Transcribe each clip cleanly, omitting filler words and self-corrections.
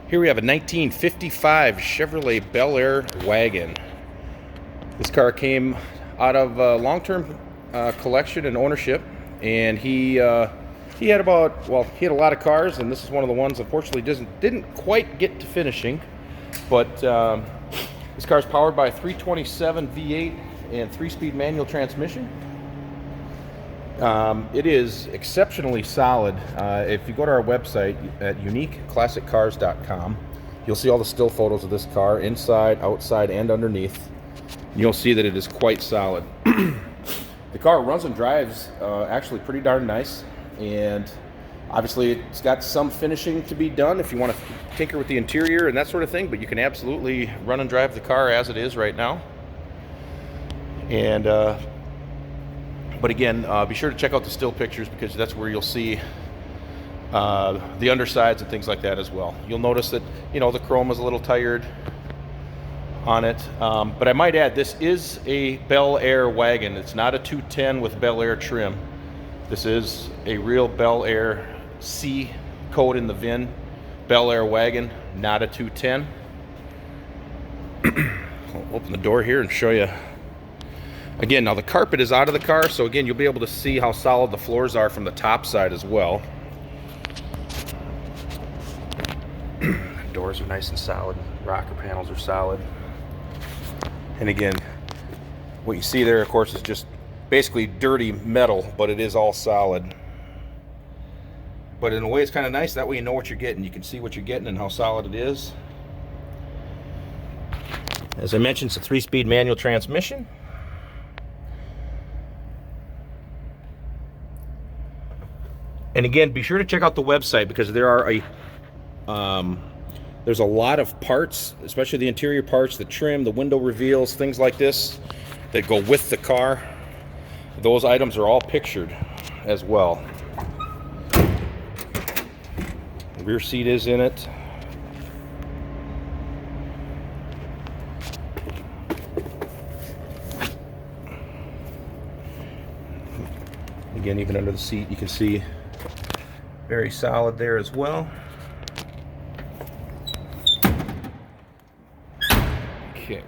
Here we have a 1955 Chevrolet Bel Air Wagon. This car came out of long-term collection and ownership, and he had a lot of cars, and this is one of the ones unfortunately didn't quite get to finishing. But this car is powered by a 327 V8 and 3-speed manual transmission. It is exceptionally solid. If you go to our website at uniqueclassiccars.com, you'll see all the still photos of this car inside, outside, and underneath. You'll see that it is quite solid. The car runs and drives actually pretty darn nice, and obviously it's got some finishing to be done if you want to tinker with the interior and that sort of thing, but you can absolutely run and drive the car as it is right now. And but again, be sure to check out the still pictures, because that's where you'll see the undersides and things like that as well. You'll notice that, you know, the chrome is a little tired on it, but I might add, this is a Bel Air wagon. It's not a 210 with Bel Air trim. This is a real Bel Air C code in the VIN Bel Air wagon, not a 210. I'll open the door here and show you. Again, now the carpet is out of the car, so again, you'll be able to see how solid the floors are from the top side as well. Doors are nice and solid. Rocker panels are solid. And again, what you see there, of course, is just basically dirty metal, but it is all solid. But in a way, it's kind of nice. That way you know what you're getting. You can see what you're getting and how solid it is. As I mentioned, it's a 3-speed manual transmission. And again, be sure to check out the website, because there are there's a lot of parts, especially the interior parts, the trim, the window reveals, things like this that go with the car. Those items are all pictured as well. The rear seat is in it. Again, even under the seat, you can see very solid there as well. Okay.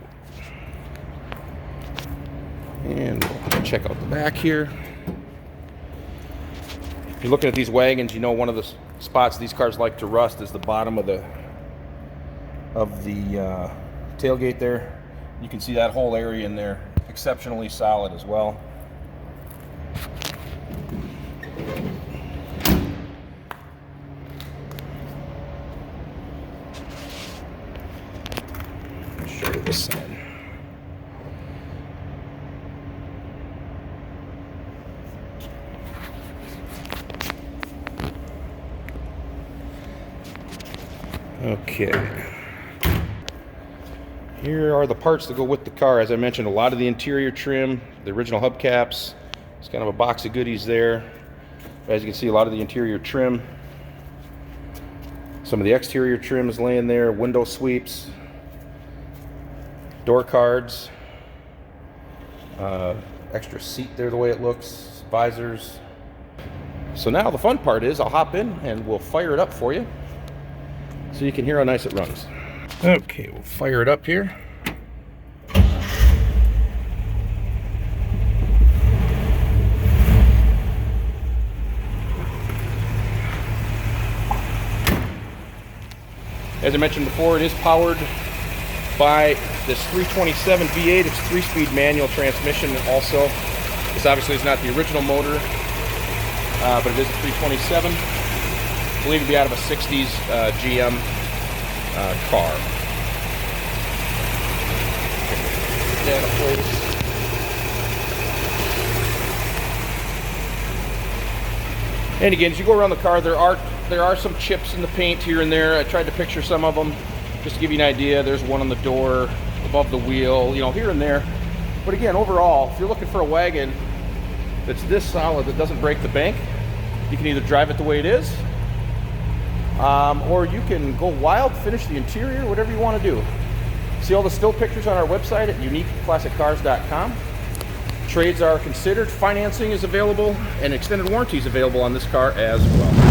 And we'll check out the back here. If you're looking at these wagons, you know one of the spots these cars like to rust is the bottom of the tailgate there. You can see that whole area in there, exceptionally solid as well. Show you this side. Okay. Here are the parts that go with the car. As I mentioned, a lot of the interior trim, the original hubcaps. It's kind of a box of goodies there. As you can see, a lot of the interior trim. Some of the exterior trim is laying there. Window sweeps. Door cards, extra seat there the way it looks, visors. So now the fun part is I'll hop in and we'll fire it up for you so you can hear how nice it runs. Okay, we'll fire it up here. As I mentioned before, it is powered by this 327 V8. It's a 3-speed manual transmission also. This obviously is not the original motor, but it is a 327. I believe to be out of a 60s GM car. Yeah, and again, as you go around the car, there are some chips in the paint here and there. I tried to picture some of them just to give you an idea. There's one on the door, above the wheel, you know, here and there. But again, overall, if you're looking for a wagon that's this solid, that doesn't break the bank, you can either drive it the way it is, or you can go wild, finish the interior, whatever you want to do. See all the still pictures on our website at uniqueclassiccars.com. Trades are considered, financing is available, and extended warranty is available on this car as well.